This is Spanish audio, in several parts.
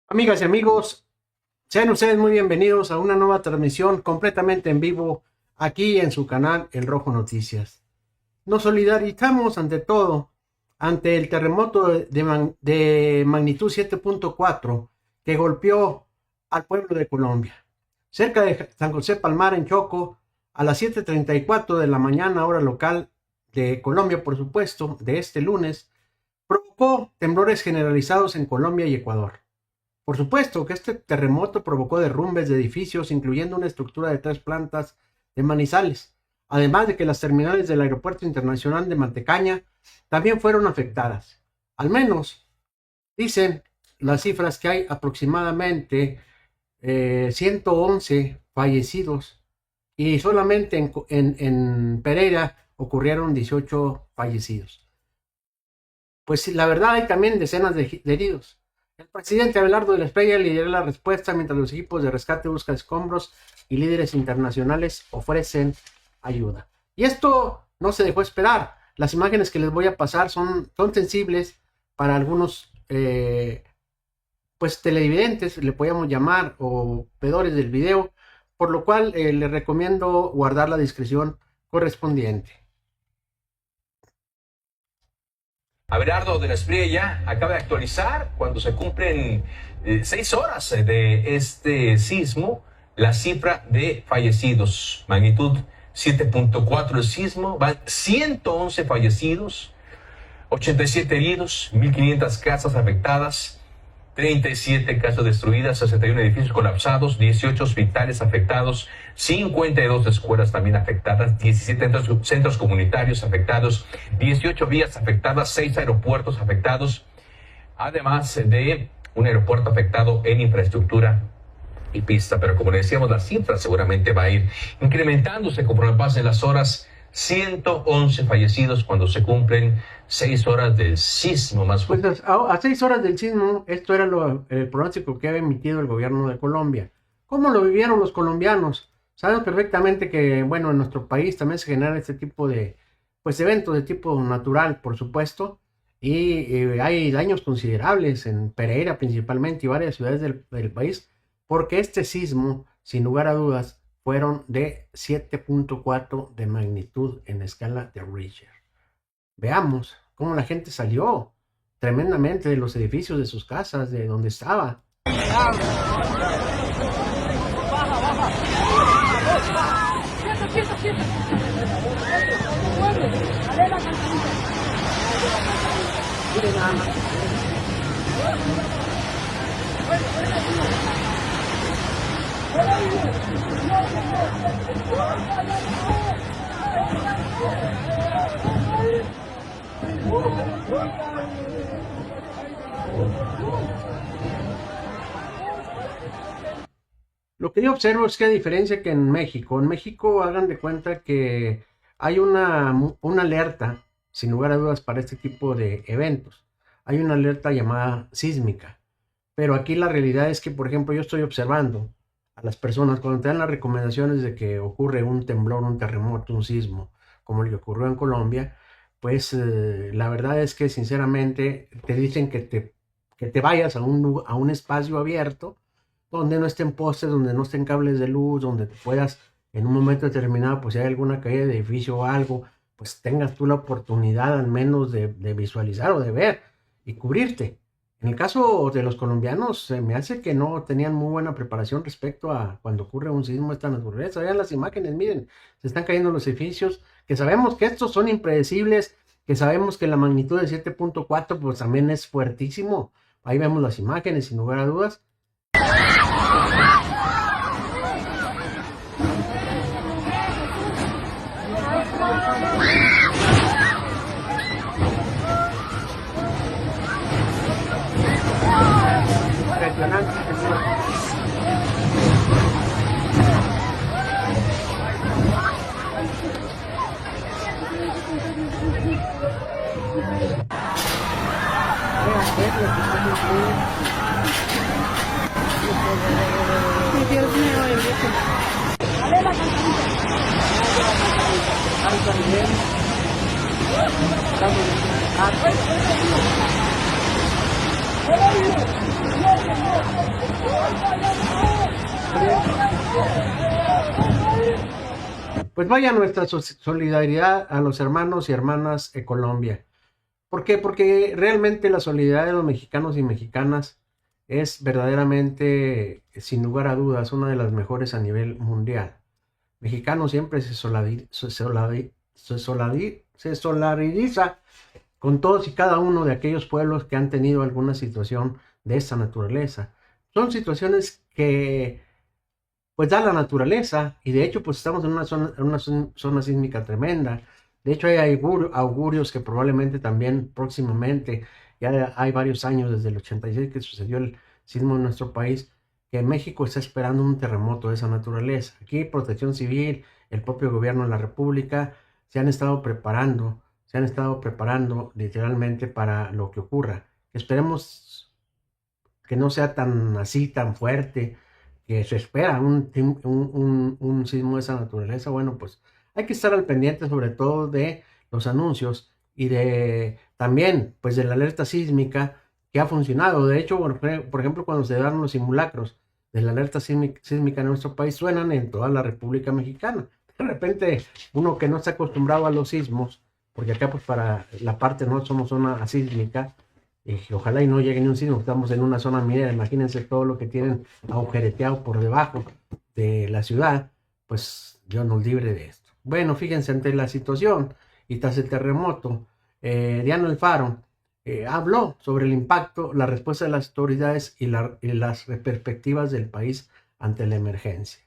Amigas y amigos, sean ustedes muy bienvenidos a una nueva transmisión completamente en vivo aquí en su canal El Rojo Noticias. Nos solidarizamos ante todo ante el terremoto de magnitud 7.4 que golpeó al pueblo de Colombia. Cerca de San José Palmar, en Choco, a las 7:34 de la mañana, hora local de Colombia, por supuesto, de este lunes, provocó temblores generalizados en Colombia y Ecuador. Por supuesto que este terremoto provocó derrumbes de edificios, incluyendo una estructura de 3 plantas de Manizales, además de que las terminales del Aeropuerto Internacional de Mantecaña también fueron afectadas. Al menos, dicen las cifras, que hay aproximadamente 111 fallecidos y solamente en Pereira ocurrieron 18 fallecidos. Pues la verdad, hay también decenas de heridos. El presidente Abelardo de la Espriella lideró la respuesta mientras los equipos de rescate buscan escombros y líderes internacionales ofrecen ayuda. Y esto no se dejó esperar. Las imágenes que les voy a pasar son sensibles para algunos pues televidentes, le podemos llamar, o vedores del video, por lo cual les recomiendo guardar la discreción correspondiente. Abelardo de la Espriella acaba de actualizar, cuando se cumplen 6 horas de este sismo, la cifra de fallecidos. Magnitud 7.4 el sismo, van 111 fallecidos, 87 heridos, 1.500 casas afectadas, 37 casas destruidas, 61 edificios colapsados, 18 hospitales afectados, 52 escuelas también afectadas, 17 centros comunitarios afectados, 18 vías afectadas, 6 aeropuertos afectados, además de un aeropuerto afectado en infraestructura y pista. Pero como le decíamos, la cifra seguramente va a ir incrementándose conforme pasen las horas. 111 fallecidos cuando se cumplen 6 horas del sismo más fuerte. Pues a 6 horas del sismo, esto era el pronóstico que había emitido el gobierno de Colombia. ¿Cómo lo vivieron los colombianos? Sabemos perfectamente que, bueno, en nuestro país también se generan este tipo de, pues, eventos de tipo natural, por supuesto, y hay daños considerables en Pereira principalmente y varias ciudades del país, porque este sismo, sin lugar a dudas, fueron de 7.4 de magnitud en escala de Richter. Veamos cómo la gente salió tremendamente de los edificios, de sus casas, de donde estaba. Miren nada más. Lo que yo observo es que, a diferencia que en México hagan de cuenta que hay una alerta, sin lugar a dudas, para este tipo de eventos. Hay una alerta llamada sísmica. Pero aquí la realidad es que, por ejemplo, yo estoy observando a las personas cuando te dan las recomendaciones de que ocurre un temblor, un terremoto, un sismo, como el que ocurrió en Colombia, pues la verdad es que sinceramente te dicen que te vayas a un espacio abierto, donde no estén postes, donde no estén cables de luz, donde te puedas, en un momento determinado, pues si hay alguna caída de edificio o algo, pues tengas tú la oportunidad al menos de visualizar o de ver y cubrirte. En el caso de los colombianos, se me hace que no tenían muy buena preparación respecto a cuando ocurre un sismo de esta naturaleza. Vean las imágenes, miren, se están cayendo los edificios, que sabemos que estos son impredecibles, que sabemos que la magnitud de 7.4 pues también es fuertísimo. Ahí vemos las imágenes, sin lugar a dudas. Dios mío, Pues vaya nuestra solidaridad a los hermanos y hermanas de Colombia. ¿Por qué? Porque realmente la solidaridad de los mexicanos y mexicanas es verdaderamente, sin lugar a dudas, una de las mejores a nivel mundial. Mexicano siempre se solidariza con todos y cada uno de aquellos pueblos que han tenido alguna situación de esta naturaleza. Son situaciones que pues da la naturaleza, y de hecho pues estamos en una zona sísmica tremenda. De hecho hay augurios que probablemente también próximamente, ya hay varios años desde el 86 que sucedió el sismo en nuestro país, que México está esperando un terremoto de esa naturaleza. Aquí Protección Civil, el propio gobierno de la República se han estado preparando literalmente para lo que ocurra. Esperemos que no sea tan así, tan fuerte, que se espera un sismo de esa naturaleza. Bueno, pues hay que estar al pendiente sobre todo de los anuncios y de también pues de la alerta sísmica que ha funcionado. De hecho, bueno, por ejemplo, cuando se dan los simulacros de la alerta sísmica en nuestro país, suenan en toda la República Mexicana. De repente, uno que no está acostumbrado a los sismos, porque acá pues para la parte no somos zona sísmica, y ojalá y no llegue ni un sismo, estamos en una zona minera, imagínense todo lo que tienen agujereteado por debajo de la ciudad, pues Dios nos libre de esto. Bueno, fíjense ante la situación y tras el terremoto, Diana Alfaro habló sobre el impacto, la respuesta de las autoridades y las perspectivas del país ante la emergencia.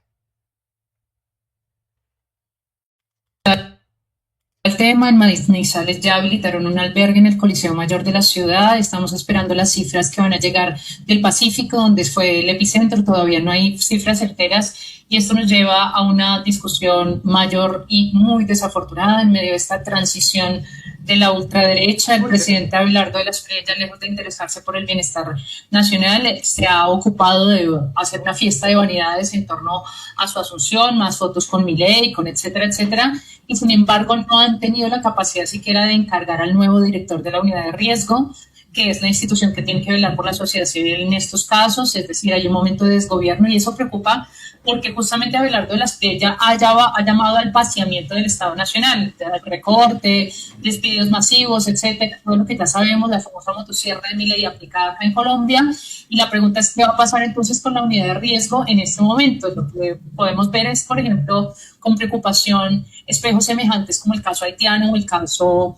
El tema, en Manizales ya habilitaron un albergue en el Coliseo Mayor de la ciudad. Estamos esperando las cifras que van a llegar del Pacífico, donde fue el epicentro. Todavía no hay cifras certeras y esto nos lleva a una discusión mayor y muy desafortunada en medio de esta transición de la ultraderecha. El presidente Abelardo de la Espriella, lejos de interesarse por el bienestar nacional, se ha ocupado de hacer una fiesta de vanidades en torno a su asunción, más fotos con Milei, con etcétera, etcétera. Y sin embargo no han tenido la capacidad siquiera de encargar al nuevo director de la unidad de riesgo, que es la institución que tiene que velar por la sociedad civil en estos casos. Es decir, hay un momento de desgobierno y eso preocupa porque justamente Abelardo de la Espriella ha llamado al vaciamiento del Estado Nacional, al recorte, despidos masivos, etcétera, todo lo que ya sabemos, la famosa motosierra de Milei aplicada acá en Colombia. Y la pregunta es, ¿qué va a pasar entonces con la unidad de riesgo en este momento? Lo que podemos ver es, por ejemplo, con preocupación, espejos semejantes como el caso haitiano o el caso...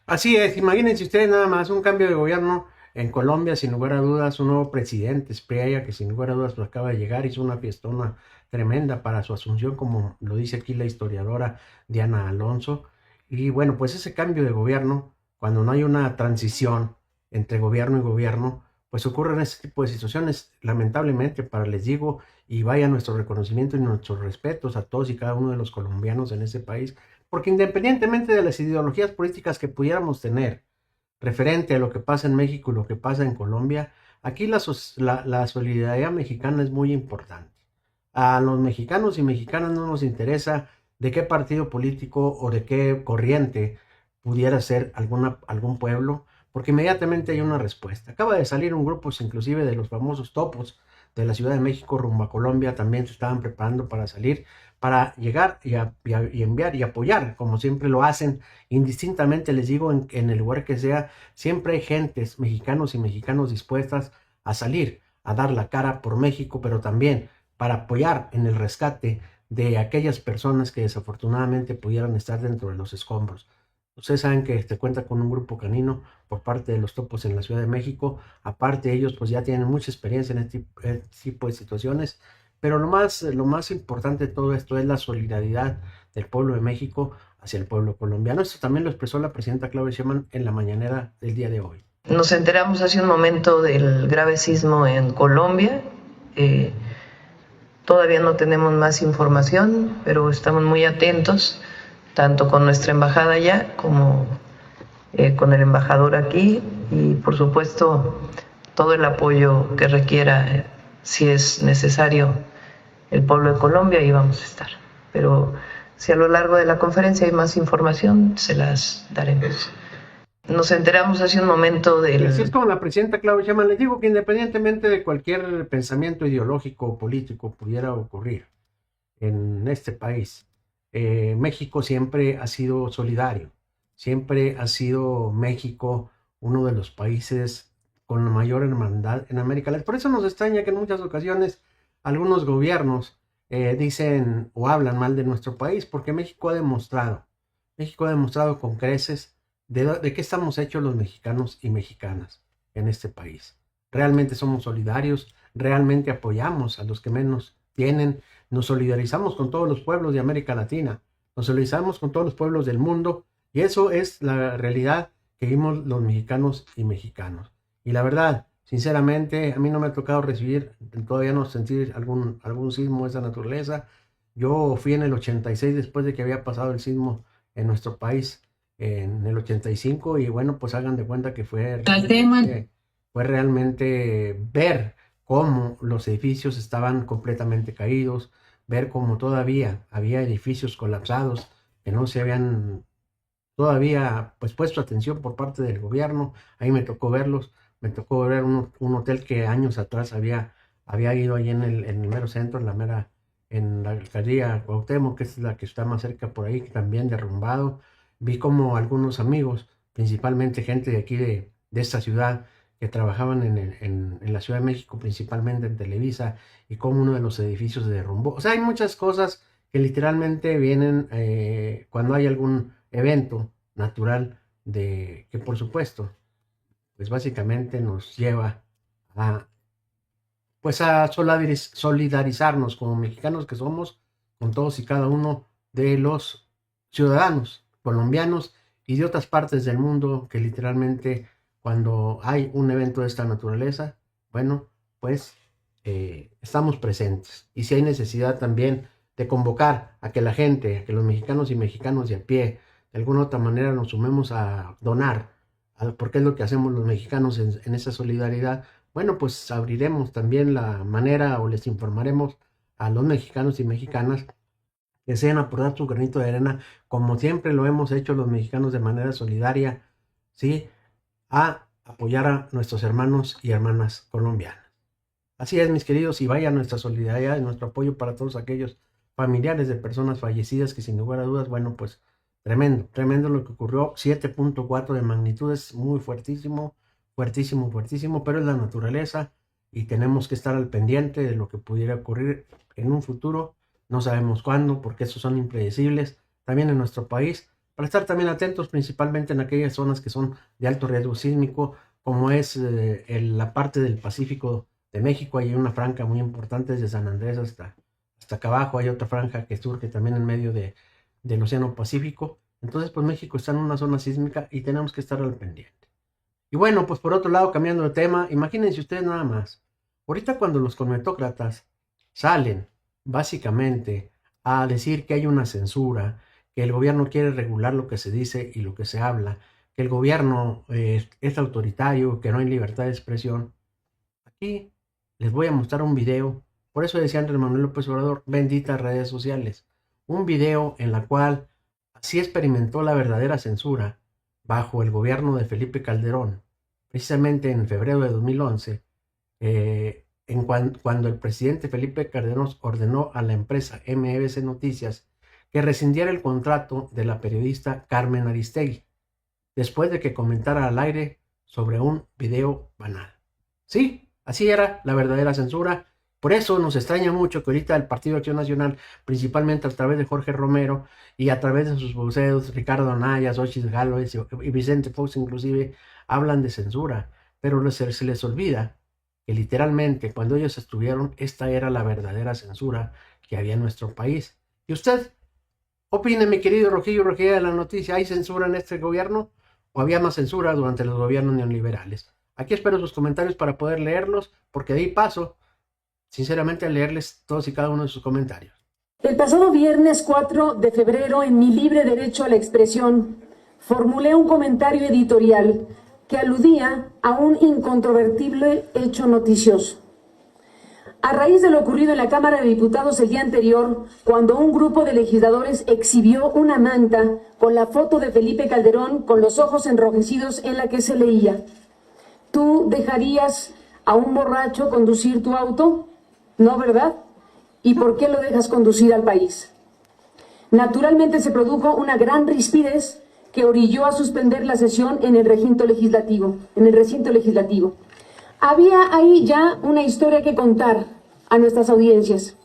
Así es, imagínense ustedes nada más un cambio de gobierno en Colombia, sin lugar a dudas, un nuevo presidente, Espriella, que sin lugar a dudas pues acaba de llegar, hizo una fiestona tremenda para su asunción, como lo dice aquí la historiadora Diana Alonso. Y bueno, pues ese cambio de gobierno, cuando no hay una transición entre gobierno y gobierno, pues ocurren este tipo de situaciones, lamentablemente, les digo, y vaya nuestro reconocimiento y nuestros respetos a todos y cada uno de los colombianos en ese país, porque independientemente de las ideologías políticas que pudiéramos tener referente a lo que pasa en México y lo que pasa en Colombia, aquí la solidaridad mexicana es muy importante. A los mexicanos y mexicanas no nos interesa de qué partido político o de qué corriente pudiera ser algún pueblo, porque inmediatamente hay una respuesta. Acaba de salir un grupo, inclusive de los famosos topos de la Ciudad de México rumbo a Colombia, también se estaban preparando para salir, para llegar y enviar y apoyar, como siempre lo hacen, indistintamente, les digo, en el lugar que sea, siempre hay gentes, mexicanos y mexicanos dispuestas a salir, a dar la cara por México, pero también para apoyar en el rescate de aquellas personas que desafortunadamente pudieran estar dentro de los escombros. Ustedes saben que cuenta con un grupo canino por parte de los topos en la Ciudad de México. Aparte, ellos pues ya tienen mucha experiencia en este tipo de situaciones. Pero lo más importante de todo esto es la solidaridad del pueblo de México hacia el pueblo colombiano. Esto también lo expresó la presidenta Claudia Sheinbaum en la mañanera del día de hoy. Nos enteramos hace un momento del grave sismo en Colombia. Todavía no tenemos más información, pero estamos muy atentos, tanto con nuestra embajada allá como con el embajador aquí, y por supuesto todo el apoyo que requiera, si es necesario, el pueblo de Colombia, ahí vamos a estar. Pero si a lo largo de la conferencia hay más información, se las daremos. Nos enteramos hace un momento del... Así es como la presidenta Claudia Sheinbaum. Les digo que independientemente de cualquier pensamiento ideológico o político pudiera ocurrir en este país, México siempre ha sido solidario, siempre ha sido México uno de los países con la mayor hermandad en América Latina. Por eso nos extraña que en muchas ocasiones algunos gobiernos dicen o hablan mal de nuestro país, porque México ha demostrado con creces de qué estamos hechos los mexicanos y mexicanas en este país. Realmente somos solidarios, realmente apoyamos a los que menos tienen, nos solidarizamos con todos los pueblos de América Latina, nos solidarizamos con todos los pueblos del mundo, y eso es la realidad que vimos los mexicanos y mexicanos. Y la verdad, sinceramente, a mí no me ha tocado recibir, todavía no sentir algún sismo de esa naturaleza. Yo fui en el 86 después de que había pasado el sismo en nuestro país en el 85, y bueno, pues hagan de cuenta que fue realmente ver cómo los edificios estaban completamente caídos, ver cómo todavía había edificios colapsados que no se habían todavía pues puesto atención por parte del gobierno. Ahí me tocó verlos, me tocó ver un hotel que años atrás había ido ahí en el mero centro, en la alcaldía Cuauhtémoc, que es la que está más cerca por ahí, también derrumbado. Vi como algunos amigos, principalmente gente de aquí de esta ciudad, que trabajaban en la Ciudad de México, principalmente en Televisa, y como uno de los edificios se derrumbó. O sea, hay muchas cosas que literalmente vienen cuando hay algún evento natural que por supuesto, pues básicamente nos lleva a solidarizarnos como mexicanos que somos con todos y cada uno de los ciudadanos colombianos y de otras partes del mundo, que literalmente cuando hay un evento de esta naturaleza, bueno, pues estamos presentes. Y si hay necesidad también de convocar a que la gente, a que los mexicanos y mexicanos de a pie, de alguna u otra manera nos sumemos a donar, porque es lo que hacemos los mexicanos en esa solidaridad, bueno, pues abriremos también la manera, o les informaremos a los mexicanos y mexicanas que sean aportar su granito de arena, como siempre lo hemos hecho los mexicanos de manera solidaria, ¿sí?, a apoyar a nuestros hermanos y hermanas colombianas. Así es, mis queridos, y vaya nuestra solidaridad y nuestro apoyo para todos aquellos familiares de personas fallecidas que sin lugar a dudas, bueno, pues tremendo lo que ocurrió. 7.4 de magnitud es muy fuertísimo, pero es la naturaleza y tenemos que estar al pendiente de lo que pudiera ocurrir en un futuro. No sabemos cuándo, porque esos son impredecibles también en nuestro país, para estar también atentos principalmente en aquellas zonas que son de alto riesgo sísmico, como es la parte del Pacífico de México. Hay una franja muy importante desde San Andrés hasta acá abajo. Hay otra franja que surge también en medio del Océano Pacífico. Entonces, pues México está en una zona sísmica y tenemos que estar al pendiente. Y bueno, pues por otro lado, cambiando de tema, imagínense ustedes nada más, ahorita cuando los conmetócratas salen básicamente a decir que hay una censura, que el gobierno quiere regular lo que se dice y lo que se habla, que el gobierno es autoritario, que no hay libertad de expresión. Aquí les voy a mostrar un video. Por eso decía Andrés Manuel López Obrador, benditas redes sociales. Un video en la cual así experimentó la verdadera censura bajo el gobierno de Felipe Calderón, precisamente en febrero de 2011, cuando el presidente Felipe Calderón ordenó a la empresa MBC Noticias que rescindiera el contrato de la periodista Carmen Aristegui, después de que comentara al aire sobre un video banal. Sí, así era la verdadera censura. Por eso nos extraña mucho que ahorita el Partido Acción Nacional, principalmente a través de Jorge Romero y a través de sus voceros, Ricardo Anaya, Xochitl Gálvez y Vicente Fox inclusive, hablan de censura, pero se les olvida que literalmente cuando ellos estuvieron, esta era la verdadera censura que había en nuestro país. Y usted, opine, mi querido Rojillo Rojilla de la Noticia, ¿hay censura en este gobierno o había más censura durante los gobiernos neoliberales? Aquí espero sus comentarios para poder leerlos, porque de ahí paso sinceramente a leerles todos y cada uno de sus comentarios. El pasado viernes 4 de febrero, en mi libre derecho a la expresión, formulé un comentario editorial que aludía a un incontrovertible hecho noticioso. A raíz de lo ocurrido en la Cámara de Diputados el día anterior, cuando un grupo de legisladores exhibió una manta con la foto de Felipe Calderón con los ojos enrojecidos en la que se leía: ¿tú dejarías a un borracho conducir tu auto? No, ¿verdad? ¿Y por qué lo dejas conducir al país? Naturalmente se produjo una gran rispidez que orilló a suspender la sesión en el recinto legislativo. Había ahí ya una historia que contar a nuestras audiencias.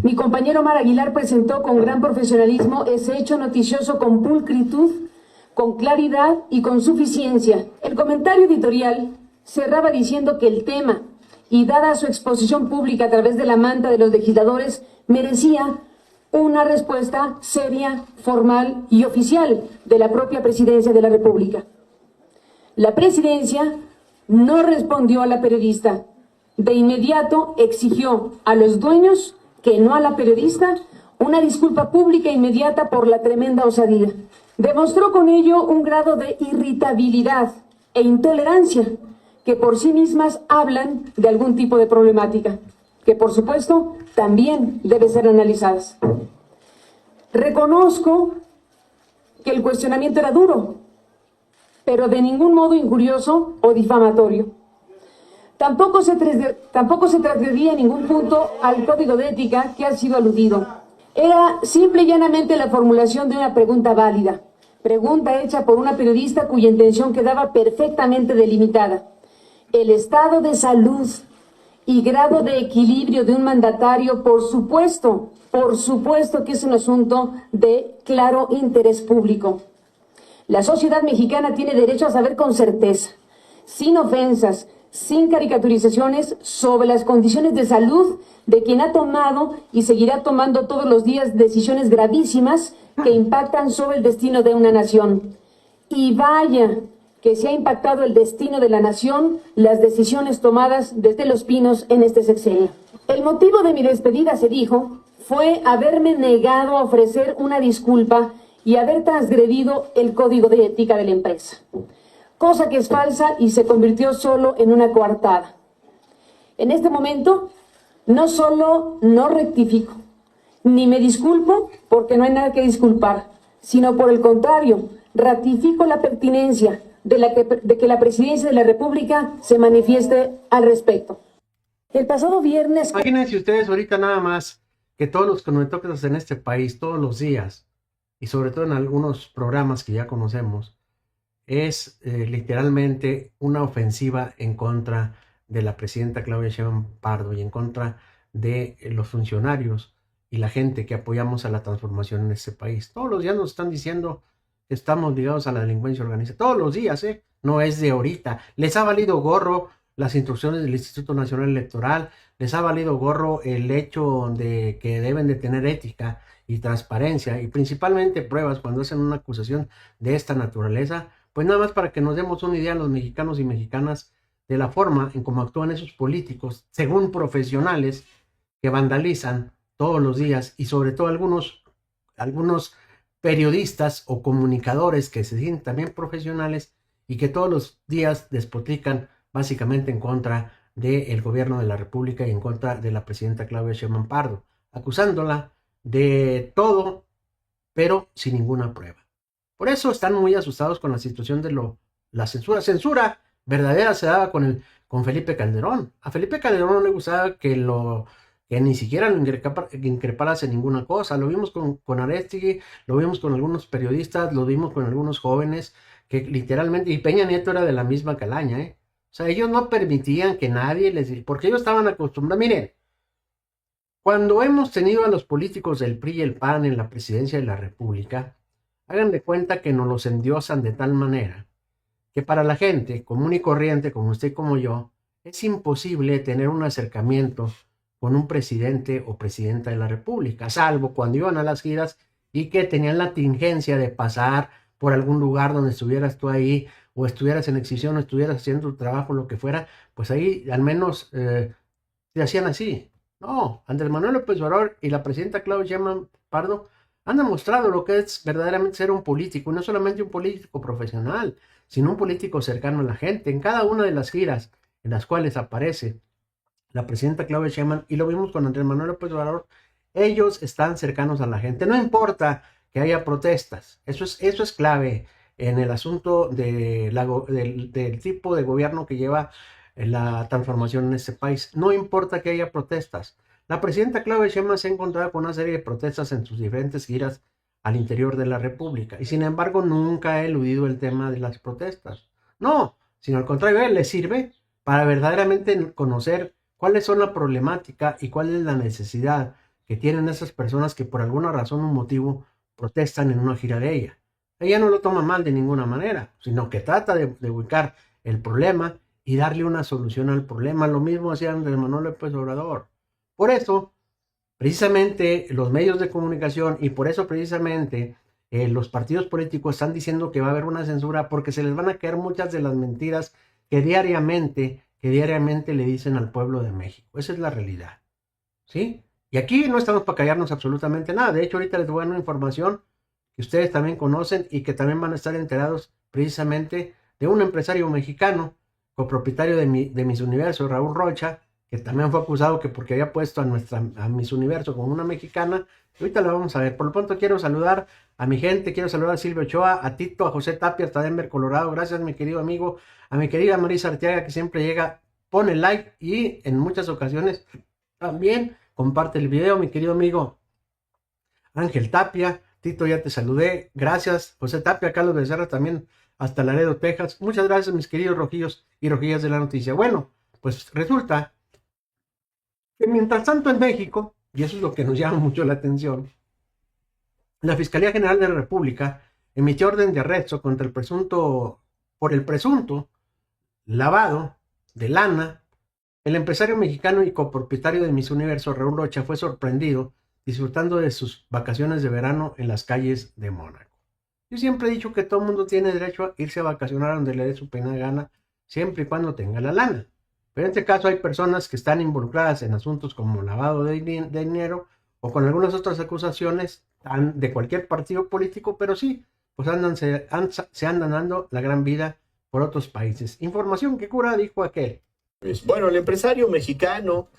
Mi compañero Omar Aguilar presentó con gran profesionalismo ese hecho noticioso con pulcritud, con claridad y con suficiencia. El comentario editorial cerraba diciendo que el tema, y dada su exposición pública a través de la manta de los legisladores, merecía una respuesta seria, formal y oficial de la propia Presidencia de la República. La Presidencia no respondió a la periodista. De inmediato exigió a los dueños, que no a la periodista, una disculpa pública inmediata por la tremenda osadía. Demostró con ello un grado de irritabilidad e intolerancia que por sí mismas hablan de algún tipo de problemática, que por supuesto también debe ser analizadas. Reconozco que el cuestionamiento era duro, pero de ningún modo injurioso o difamatorio. Tampoco se transgredía en ningún punto al código de ética que ha sido aludido. Era simple y llanamente la formulación de una pregunta válida, pregunta hecha por una periodista cuya intención quedaba perfectamente delimitada. El estado de salud y grado de equilibrio de un mandatario, por supuesto que es un asunto de claro interés público. La sociedad mexicana tiene derecho a saber con certeza, sin ofensas, sin caricaturizaciones, sobre las condiciones de salud de quien ha tomado y seguirá tomando todos los días decisiones gravísimas que impactan sobre el destino de una nación. Y vaya que se ha impactado el destino de la nación las decisiones tomadas desde Los Pinos en este sexenio. El motivo de mi despedida, se dijo, fue haberme negado a ofrecer una disculpa y haber transgredido el código de ética de la empresa, cosa que es falsa y se convirtió solo en una coartada. En este momento, no solo no rectifico, ni me disculpo porque no hay nada que disculpar, sino por el contrario, ratifico la pertinencia de que la Presidencia de la República se manifieste al respecto. El pasado viernes... Imagínense ustedes ahorita nada más que todos los comentócratas en este país, todos los días, y sobre todo en algunos programas que ya conocemos, es literalmente una ofensiva en contra de la presidenta Claudia Sheinbaum Pardo y en contra de los funcionarios y la gente que apoyamos a la transformación en este país. Todos los días nos están diciendo que estamos ligados a la delincuencia organizada. Todos los días, no es de ahorita. Les ha valido gorro las instrucciones del Instituto Nacional Electoral, les ha valido gorro el hecho de que deben de tener ética y transparencia y principalmente pruebas cuando hacen una acusación de esta naturaleza, pues nada más para que nos demos una idea los mexicanos y mexicanas de la forma en cómo actúan esos políticos, según profesionales que vandalizan todos los días y sobre todo algunos periodistas o comunicadores que se sienten también profesionales y que todos los días despotrican básicamente en contra del gobierno de la República y en contra de la presidenta Claudia Sheinbaum Pardo, acusándola de todo, pero sin ninguna prueba. Por eso están muy asustados con la situación de la censura. Censura verdadera se daba con Felipe Calderón. A Felipe Calderón no le gustaba que ni siquiera lo increparas en ninguna cosa. Lo vimos con Aristegui, lo vimos con algunos periodistas, lo vimos con algunos jóvenes que literalmente, y Peña Nieto era de la misma calaña, O sea, ellos no permitían que nadie porque ellos estaban acostumbrados. Miren, cuando hemos tenido a los políticos del PRI y el PAN en la presidencia de la República, hagan de cuenta que nos los endiosan de tal manera que para la gente común y corriente, como usted y como yo, es imposible tener un acercamiento con un presidente o presidenta de la República, salvo cuando iban a las giras y que tenían la tingencia de pasar por algún lugar donde estuvieras tú ahí, o estuvieras en exhibición, o estuvieras haciendo tu trabajo, lo que fuera, pues ahí al menos te hacían así. No, Andrés Manuel López Obrador y la presidenta Claudia Sheinbaum Pardo han demostrado lo que es verdaderamente ser un político, no solamente un político profesional, sino un político cercano a la gente. En cada una de las giras en las cuales aparece la presidenta Claudia Sheinbaum, y lo vimos con Andrés Manuel López Obrador, ellos están cercanos a la gente. No importa que haya protestas, eso es clave en el asunto del tipo de gobierno que lleva la transformación en este país. No importa que haya protestas. La presidenta Claudia Sheinbaum se ha encontrado con una serie de protestas en sus diferentes giras al interior de la República, y sin embargo nunca ha eludido el tema de las protestas. No, sino al contrario, le sirve para verdaderamente conocer cuáles son la problemática y cuál es la necesidad que tienen esas personas que por alguna razón o motivo protestan en una gira de ella. Ella no lo toma mal de ninguna manera, sino que trata de ubicar el problema y darle una solución al problema. Lo mismo hacía Andrés Manuel López Obrador. Por eso, precisamente los medios de comunicación y por eso precisamente los partidos políticos están diciendo que va a haber una censura, porque se les van a caer muchas de las mentiras que diariamente le dicen al pueblo de México. Esa es la realidad, ¿sí? Y aquí no estamos para callarnos absolutamente nada. De hecho, ahorita les voy a dar una información que ustedes también conocen y que también van a estar enterados precisamente de un empresario mexicano, copropietario de Miss Universo, Raúl Rocha, que también fue acusado que porque había puesto a Miss Universo como una mexicana. Ahorita la vamos a ver. Por lo pronto quiero saludar a mi gente, quiero saludar a Silvio Ochoa, a Tito, a José Tapia, hasta Denver, Colorado. Gracias, mi querido amigo. A mi querida Marisa Arteaga, que siempre llega, pone like y en muchas ocasiones también comparte el video. Mi querido amigo Ángel Tapia, Tito, ya te saludé. Gracias, José Tapia, Carlos Becerra también, hasta Laredo, Texas. Muchas gracias, mis queridos rojillos y rojillas de la noticia. Bueno, pues resulta que mientras tanto en México, y eso es lo que nos llama mucho la atención, la Fiscalía General de la República emitió orden de arresto por el presunto lavado de lana. El empresario mexicano y copropietario de Miss Universo, Raúl Rocha, fue sorprendido disfrutando de sus vacaciones de verano en las calles de Mónaco. Yo siempre he dicho que todo el mundo tiene derecho a irse a vacacionar donde le dé su pena gana, siempre y cuando tenga la lana. Pero en este caso hay personas que están involucradas en asuntos como lavado de dinero o con algunas otras acusaciones de cualquier partido político, pero sí, pues se andan dando la gran vida por otros países. Información que cura, dijo aquel. Bueno, el empresario mexicano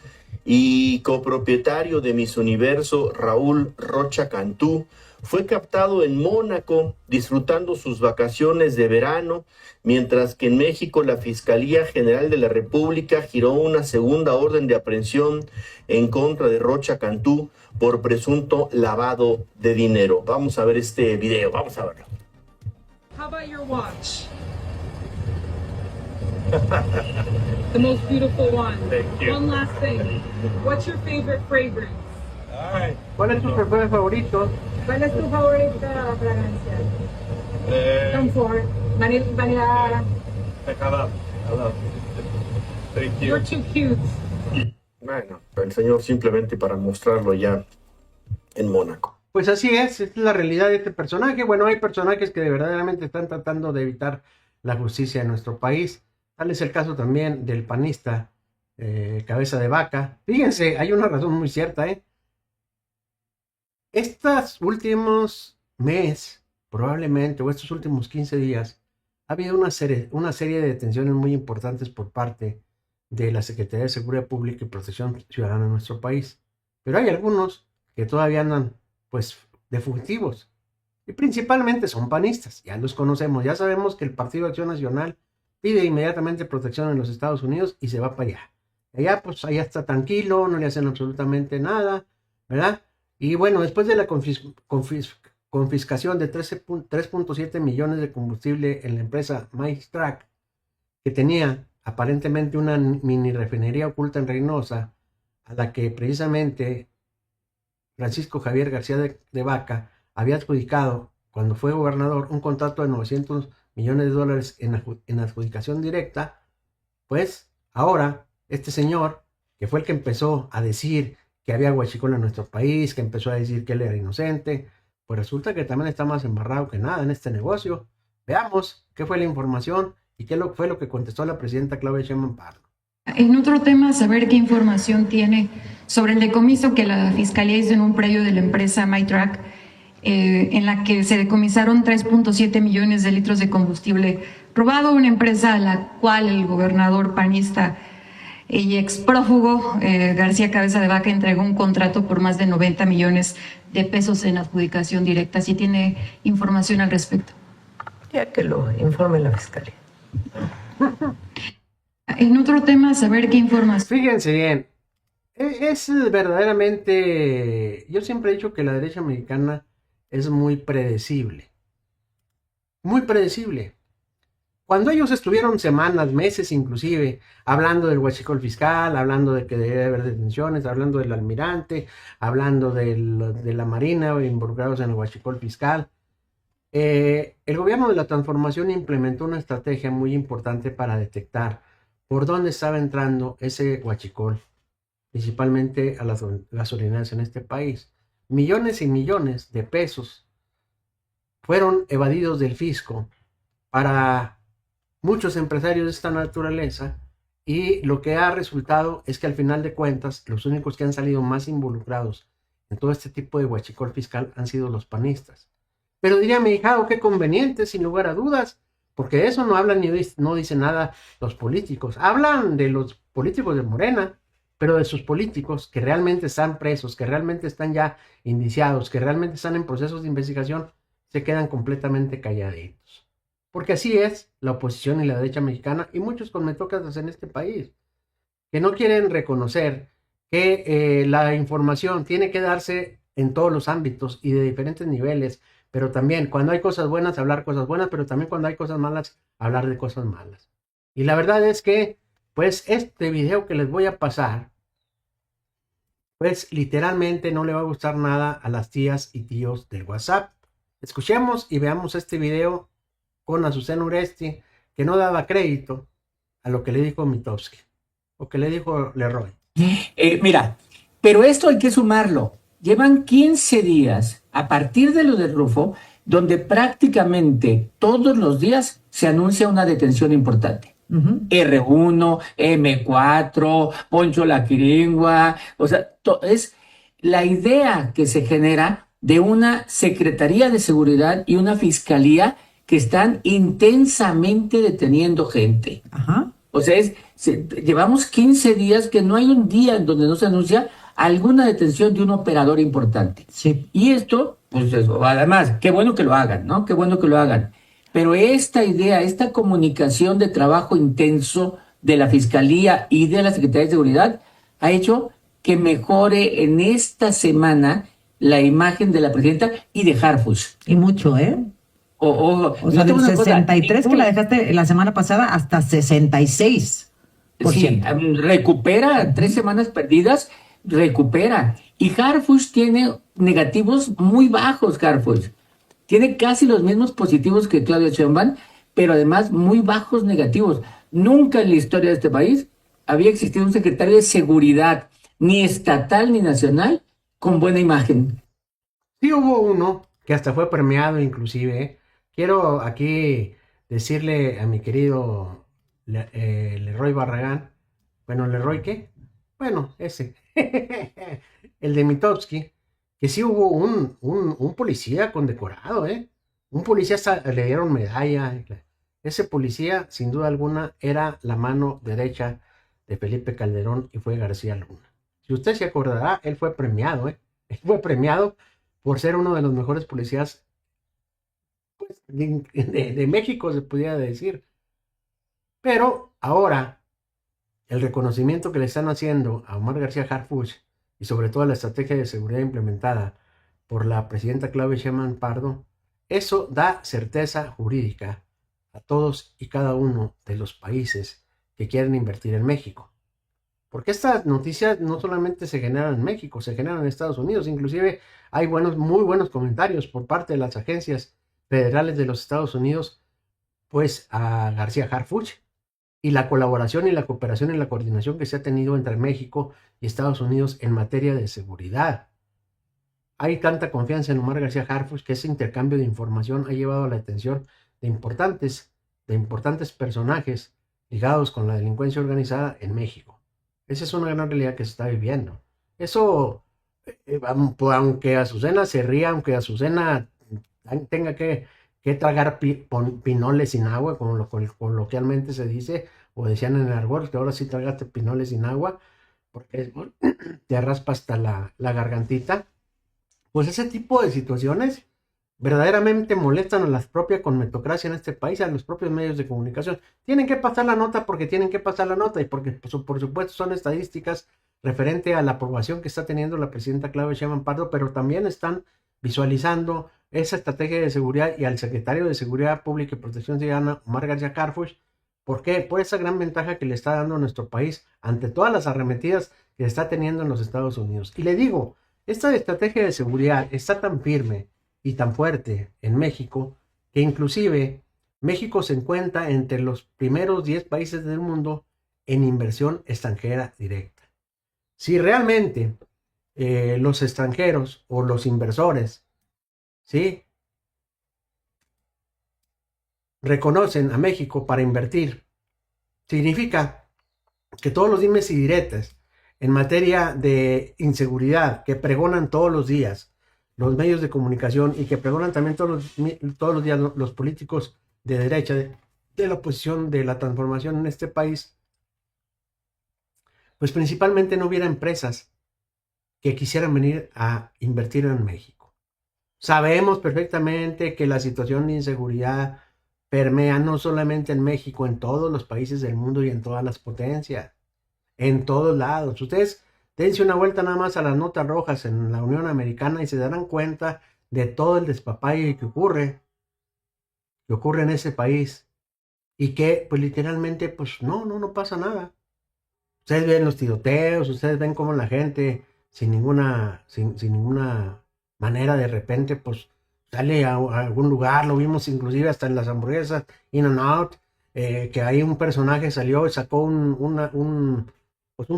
y copropietario de Miss Universo, Raúl Rocha Cantú, fue captado en Mónaco disfrutando sus vacaciones de verano, mientras que en México la Fiscalía General de la República giró una segunda orden de aprehensión en contra de Rocha Cantú por presunto lavado de dinero. Vamos a ver este video, vamos a verlo. How about your watch? The most beautiful one. Thank you. One last thing. What's your favorite fragrance? All right. ¿Cuál es tu perfume favorito? ¿Cuál es tu favorita fragancia? Come forward. Vanilla. Thank you. You're too cute. Bueno, el señor simplemente para mostrarlo ya en Mónaco. Pues así es la realidad de este personaje. Bueno, hay personajes que verdaderamente están tratando de evitar la justicia en nuestro país. Tal es el caso también del panista Cabeza de Vaca. Fíjense, hay una razón muy cierta, Estos últimos meses, probablemente, o estos últimos 15 días, ha habido una serie de detenciones muy importantes por parte de la Secretaría de Seguridad Pública y Protección Ciudadana en nuestro país. Pero hay algunos que todavía andan, pues, de fugitivos. Y principalmente son panistas, ya los conocemos, ya sabemos que el Partido de Acción Nacional pide inmediatamente protección en los Estados Unidos y se va para allá. Allá, pues, allá está tranquilo, no le hacen absolutamente nada, ¿verdad? Y bueno, después de la confiscación de 3.7 millones de combustible en la empresa MyTrack, que tenía aparentemente una mini refinería oculta en Reynosa, a la que precisamente Francisco Javier García de Vaca había adjudicado, cuando fue gobernador, un contrato de $900 millones en adjudicación directa, pues ahora este señor, que fue el que empezó a decir que había huachicol en nuestro país, que empezó a decir que él era inocente, pues resulta que también está más embarrado que nada en este negocio. Veamos qué fue la información y qué fue lo que contestó la presidenta Claudia Sheinbaum Pardo. En otro tema, saber qué información tiene sobre el decomiso que la Fiscalía hizo en un predio de la empresa MyTrack, en la que se decomisaron 3.7 millones de litros de combustible robado, una empresa a la cual el gobernador panista y exprófugo García Cabeza de Vaca entregó un contrato por más de 90 millones de pesos en adjudicación directa. ¿Sí tiene información al respecto? Ya que lo informe la Fiscalía. En otro tema, saber qué información... Fíjense bien, es verdaderamente... Yo siempre he dicho que la derecha mexicana es muy predecible. Muy predecible. Cuando ellos estuvieron semanas, meses inclusive, hablando del huachicol fiscal, hablando de que debe haber detenciones, hablando del almirante, hablando de la Marina involucrados en el huachicol fiscal, el gobierno de la transformación implementó una estrategia muy importante para detectar por dónde estaba entrando ese huachicol, principalmente a las gasolineras en este país. Millones y millones de pesos fueron evadidos del fisco para muchos empresarios de esta naturaleza, y lo que ha resultado es que al final de cuentas los únicos que han salido más involucrados en todo este tipo de huachicol fiscal han sido los panistas. Pero diría mi hijado, qué conveniente, sin lugar a dudas, porque de eso no hablan ni no dicen nada los políticos. Hablan de los políticos de Morena, pero de sus políticos que realmente están presos, que realmente están ya indiciados, que realmente están en procesos de investigación, se quedan completamente calladitos. Porque así es la oposición y la derecha mexicana y muchos conmetócratas en este país, que no quieren reconocer que la información tiene que darse en todos los ámbitos y de diferentes niveles, pero también cuando hay cosas buenas, hablar cosas buenas, pero también cuando hay cosas malas, hablar de cosas malas. Y la verdad es que, pues, este video que les voy a pasar, pues, literalmente no le va a gustar nada a las tías y tíos del WhatsApp. Escuchemos y veamos este video con Azucena Uresti, que no daba crédito a lo que le dijo Mitofsky, o que le dijo Leroy. Mira, pero esto hay que sumarlo. Llevan 15 días a partir de lo de Rufo, donde prácticamente todos los días se anuncia una detención importante. R1, M4, Poncho la Quiringua, o sea, es la idea que se genera de una Secretaría de Seguridad y una Fiscalía que están intensamente deteniendo gente. O sea, llevamos 15 días que no hay un día en donde no se anuncia alguna detención de un operador importante. Sí. Y esto, pues eso, además, qué bueno que lo hagan, ¿no? Qué bueno que lo hagan. Pero esta idea, esta comunicación de trabajo intenso de la Fiscalía y de la Secretaría de Seguridad ha hecho que mejore en esta semana la imagen de la presidenta y de Harfuch. Y mucho, ¿eh? O sea, del 63 que la dejaste la semana pasada hasta 66%. Sí, recupera 3 semanas perdidas, recupera. Y Harfuch tiene negativos muy bajos, Harfuch. Tiene casi los mismos positivos que Claudia Sheinbaum, pero además muy bajos negativos. Nunca en la historia de este país había existido un secretario de seguridad, ni estatal ni nacional, con buena imagen. Sí hubo uno que hasta fue premiado inclusive, ¿eh? Quiero aquí decirle a mi querido Leroy Barragán, bueno, ¿Leroy qué? Bueno, ese, el de Mitofsky, que sí hubo un policía condecorado, ¿eh? Un policía le dieron medalla. Ese policía, sin duda alguna, era la mano derecha de Felipe Calderón y fue García Luna. Si usted se acordará, él fue premiado, ¿eh? Él fue premiado por ser uno de los mejores policías de México, se pudiera decir. Pero ahora el reconocimiento que le están haciendo a Omar García Harfuch y sobre todo la estrategia de seguridad implementada por la presidenta Claudia Sheinbaum Pardo, eso da certeza jurídica a todos y cada uno de los países que quieren invertir en México. Porque estas noticias no solamente se generan en México, se generan en Estados Unidos. Inclusive hay muy buenos comentarios por parte de las agencias federales de los Estados Unidos, pues a García Harfuch, y la colaboración y la cooperación y la coordinación que se ha tenido entre México y Estados Unidos en materia de seguridad. Hay tanta confianza en Omar García Harfuch que ese intercambio de información ha llevado a la atención de importantes personajes ligados con la delincuencia organizada en México. Esa es una gran realidad que se está viviendo. Eso, aunque Azucena se ría, aunque Azucena tenga que tragar pinoles sin agua, como coloquialmente se dice, o decían en el argot, que ahora sí tragaste pinoles sin agua, porque te raspa hasta la gargantita. Pues ese tipo de situaciones verdaderamente molestan a la propia conmetocracia en este país, a los propios medios de comunicación. Tienen que pasar la nota porque tienen que pasar la nota y porque por supuesto son estadísticas referente a la aprobación que está teniendo la presidenta Claudia Sheinbaum Pardo, pero también están visualizando esa estrategia de seguridad y al secretario de Seguridad Pública y Protección Ciudadana, Omar García Harfuch. ¿Por qué? Por esa gran ventaja que le está dando a nuestro país ante todas las arremetidas que está teniendo en los Estados Unidos. Y le digo, esta estrategia de seguridad está tan firme y tan fuerte en México que inclusive México se encuentra entre los primeros 10 países del mundo en inversión extranjera directa. Si realmente los extranjeros o los inversores, ¿sí?, reconocen a México para invertir, significa que todos los dimes y diretes en materia de inseguridad que pregonan todos los días los medios de comunicación y que pregonan también todos los días los políticos de derecha, de la oposición, de la transformación en este país, pues principalmente no hubiera empresas que quisieran venir a invertir en México. Sabemos perfectamente que la situación de inseguridad permea no solamente en México, en todos los países del mundo y en todas las potencias, en todos lados. Ustedes dense una vuelta nada más a las notas rojas en la Unión Americana y se darán cuenta de todo el despapalle que ocurre en ese país y que pues literalmente pues no pasa nada. Ustedes ven los tiroteos, ustedes ven cómo la gente sin ninguna manera de repente pues sale a algún lugar. Lo vimos inclusive hasta en las hamburguesas In-N-Out, que ahí un personaje salió y sacó un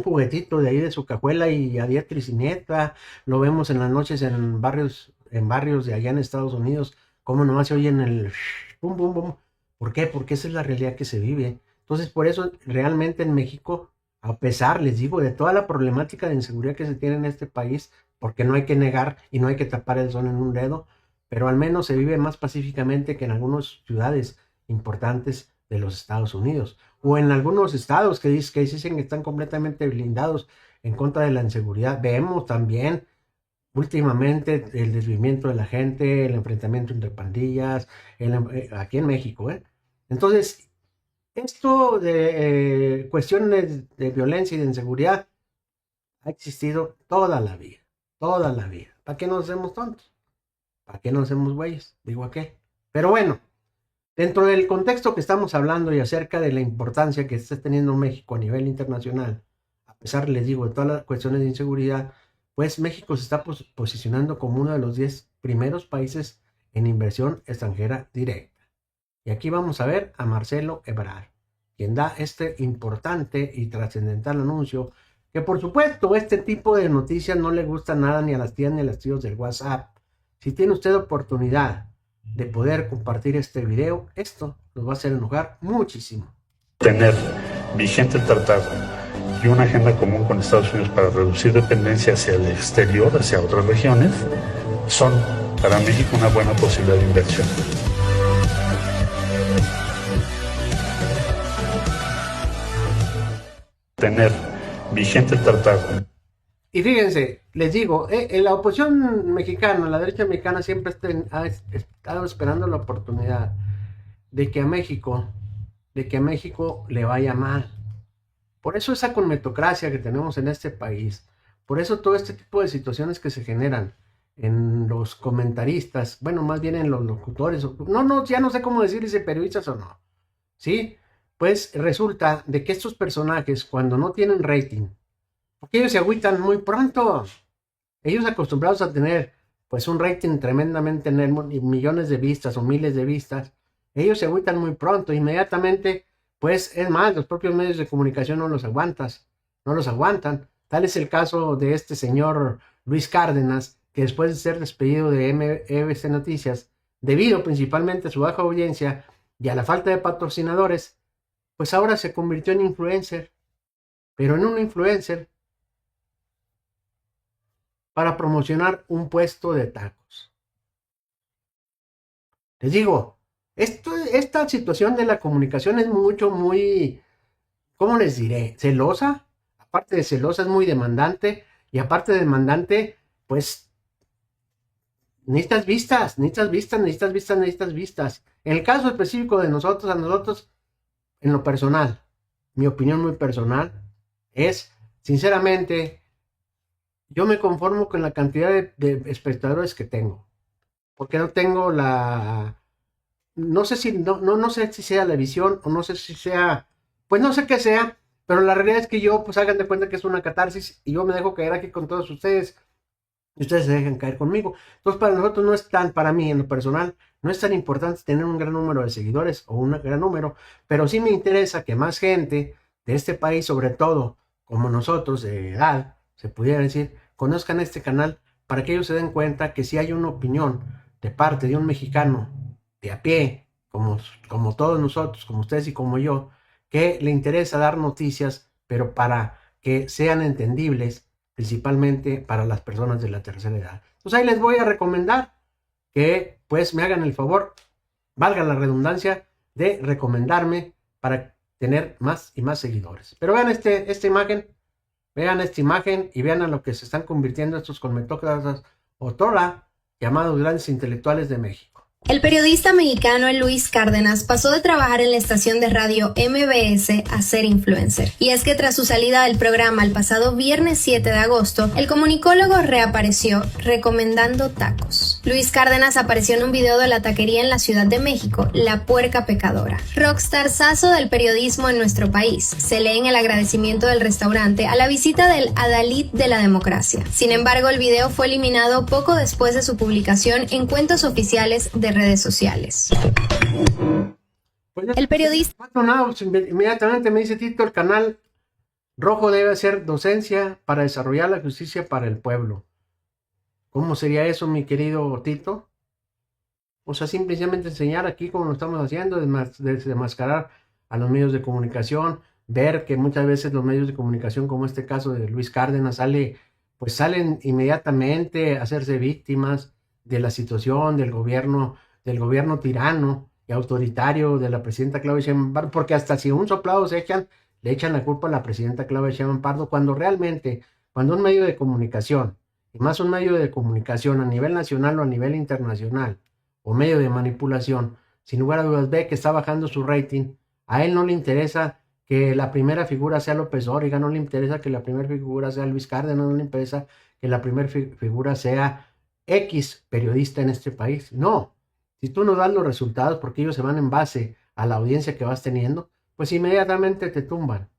juguetito de ahí de su cajuela y a diestra y siniestra. Lo vemos en las noches en barrios de allá en Estados Unidos, como nomás se oye en el bum, bum, bum. ¿Por qué? Porque esa es la realidad que se vive. Entonces, por eso realmente en México, a pesar, les digo, de toda la problemática de inseguridad que se tiene en este país, porque no hay que negar y no hay que tapar el sol en un dedo, pero al menos se vive más pacíficamente que en algunas ciudades importantes de los Estados Unidos, o en algunos estados que dicen que están completamente blindados en contra de la inseguridad. Vemos también últimamente el desvivimiento de la gente, el enfrentamiento entre pandillas, aquí en México. Entonces, esto de cuestiones de violencia y de inseguridad ha existido toda la vida. ¿Para qué nos hacemos tontos? ¿Para qué nos hacemos güeyes? Digo, ¿a qué? Pero bueno, dentro del contexto que estamos hablando y acerca de la importancia que está teniendo México a nivel internacional, a pesar, les digo, de todas las cuestiones de inseguridad, pues México se está posicionando como uno de los 10 primeros países en inversión extranjera directa. Y aquí vamos a ver a Marcelo Ebrard, quien da este importante y trascendental anuncio, que por supuesto este tipo de noticias no le gusta nada ni a las tías ni a los tíos del WhatsApp. Si tiene usted oportunidad de poder compartir este video, esto nos va a hacer enojar muchísimo. Tener vigente el tratado y una agenda común con Estados Unidos para reducir dependencia hacia el exterior, hacia otras regiones, son para México una buena posibilidad de inversión. Tener vigente el tratado. Y fíjense, les digo, la oposición mexicana, la derecha mexicana siempre ha estado esperando la oportunidad de que a México le vaya mal. Por eso esa conmetocracia que tenemos en este país, por eso todo este tipo de situaciones que se generan en los comentaristas, bueno, más bien en los locutores, ya no sé cómo decir si periodistas o no, ¿sí? Pues resulta de que estos personajes, cuando no tienen rating, porque ellos se agüitan muy pronto, ellos acostumbrados a tener pues un rating tremendamente millones de vistas o miles de vistas, ellos se agüitan muy pronto, inmediatamente, pues es más, los propios medios de comunicación no los aguantan. Tal es el caso de este señor Luis Cárdenas, que después de ser despedido de MBC Noticias, debido principalmente a su baja audiencia y a la falta de patrocinadores, pues ahora se convirtió en influencer, pero en un influencer para promocionar un puesto de tacos. Les digo, esta situación de la comunicación es muy ¿cómo les diré? Celosa, aparte de celosa es muy demandante, y aparte de demandante, pues necesitas vistas. En el caso específico de nosotros, a nosotros, en lo personal, mi opinión muy personal es, sinceramente, yo me conformo con la cantidad de espectadores que tengo, porque no tengo no sé si sea la visión, o no sé si sea, pues no sé qué sea, pero la realidad es que yo, pues hagan de cuenta que es una catarsis, y yo me dejo caer aquí con todos ustedes, y ustedes se dejan caer conmigo. Entonces, para nosotros no es tan, para mí en lo personal, no es tan importante tener un gran número de seguidores o un gran número, pero sí me interesa que más gente de este país, sobre todo como nosotros de edad, se pudiera decir, conozcan este canal, para que ellos se den cuenta que si hay una opinión de parte de un mexicano de a pie, como todos nosotros, como ustedes y como yo, que le interesa dar noticias, pero para que sean entendibles, principalmente para las personas de la tercera edad. Entonces ahí les voy a recomendar que pues me hagan el favor, valga la redundancia, de recomendarme para tener más y más seguidores. Pero vean esta imagen y vean a lo que se están convirtiendo estos colmetócratas otrora llamados grandes intelectuales de México. El periodista mexicano Luis Cárdenas pasó de trabajar en la estación de radio MBS a ser influencer. Y es que tras su salida del programa el pasado viernes 7 de agosto, el comunicólogo reapareció recomendando tacos. Luis Cárdenas apareció en un video de la taquería en la Ciudad de México, La Puerca Pecadora. Rockstarzazo del periodismo en nuestro país. Se lee en el agradecimiento del restaurante a la visita del adalid de la democracia. Sin embargo, el video fue eliminado poco después de su publicación en cuentas oficiales de redes sociales. El periodista inmediatamente me dice: Tito, el canal rojo debe hacer docencia para desarrollar la justicia para el pueblo. ¿Cómo sería eso, mi querido Tito? O sea, simplemente enseñar aquí como lo estamos haciendo, desmascarar a los medios de comunicación, ver que muchas veces los medios de comunicación, como este caso de Luis Cárdenas, salen inmediatamente a hacerse víctimas de la situación del gobierno tirano y autoritario de la presidenta Claudia Sheinbaum Pardo, porque hasta si un soplado le echan la culpa a la presidenta Claudia Sheinbaum Pardo, cuando realmente, cuando un medio de comunicación, y más un medio de comunicación a nivel nacional o a nivel internacional, o medio de manipulación, sin lugar a dudas ve que está bajando su rating, a él no le interesa que la primera figura sea López Dóriga, no le interesa que la primera figura sea Luis Cárdenas, no le interesa que la primera figura sea X periodista en este país. No, si tú no das los resultados, porque ellos se van en base a la audiencia que vas teniendo, pues inmediatamente te tumban,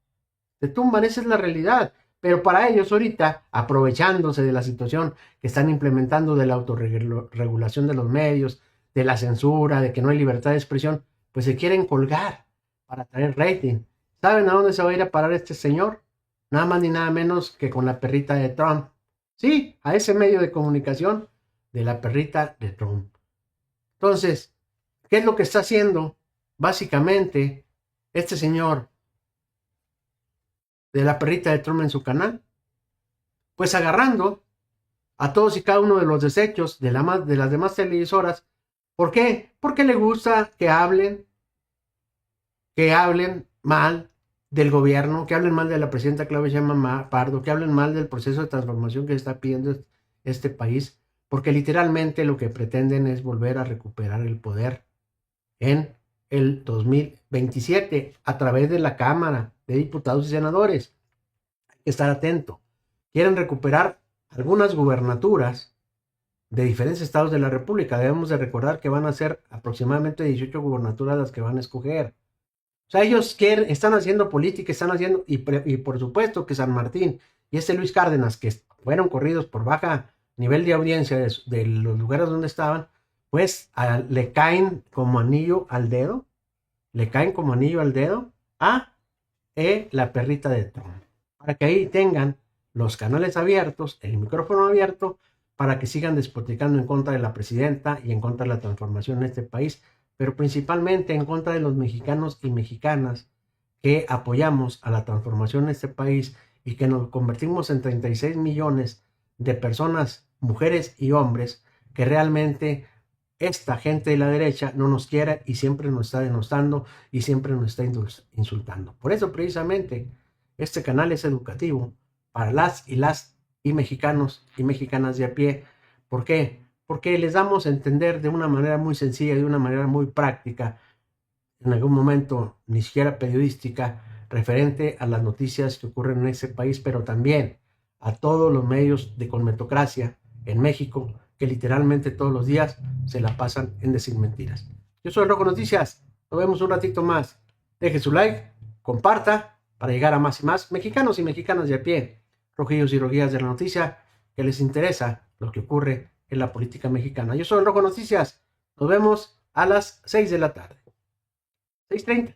esa es la realidad. Pero para ellos ahorita, aprovechándose de la situación que están implementando de la autorregulación de los medios, de la censura, de que no hay libertad de expresión, pues se quieren colgar para traer rating. ¿Saben a dónde se va a ir a parar este señor? Nada más ni nada menos que con la perrita de Trump. Sí, a ese medio de comunicación de la perrita de Trump. Entonces, ¿qué es lo que está haciendo? Básicamente, este señor de la perrita de Trump en su canal, pues agarrando a todos y cada uno de los desechos de las demás televisoras. ¿Por qué? Porque le gusta que hablen mal del gobierno, que hablen mal de la presidenta Claudia Sheinbaum Pardo, que hablen mal del proceso de transformación que se está pidiendo este país, porque literalmente lo que pretenden es volver a recuperar el poder en el 2027 a través de la Cámara de Diputados y Senadores. Hay que estar atento. Quieren recuperar algunas gubernaturas de diferentes estados de la República. Debemos de recordar que van a ser aproximadamente 18 gubernaturas las que van a escoger. O sea, ellos están haciendo política, y por supuesto que San Martín y Luis Cárdenas, que fueron corridos por baja nivel de audiencia de los lugares donde estaban, pues le caen como anillo al dedo, a la perrita de Trump, para que ahí tengan los canales abiertos, el micrófono abierto, para que sigan despotricando en contra de la presidenta y en contra de la transformación en este país, pero principalmente en contra de los mexicanos y mexicanas que apoyamos a la transformación en este país y que nos convertimos en 36 millones de personas, mujeres y hombres, que realmente esta gente de la derecha no nos quiere y siempre nos está denostando y siempre nos está insultando. Por eso precisamente este canal es educativo para las y mexicanos y mexicanas de a pie. ¿Por qué? Porque les damos a entender de una manera muy sencilla, de una manera muy práctica, en algún momento ni siquiera periodística, referente a las noticias que ocurren en ese país, pero también a todos los medios de conmetocracia en México, que literalmente todos los días se la pasan en decir mentiras. Yo soy Rojo Noticias, nos vemos un ratito más. Deje su like, comparta para llegar a más y más mexicanos y mexicanas de a pie, rojillos y rojillas de la noticia, que les interesa lo que ocurre en la política mexicana. Yo soy Rojo Noticias, nos vemos a las 6 de la tarde. 6:30.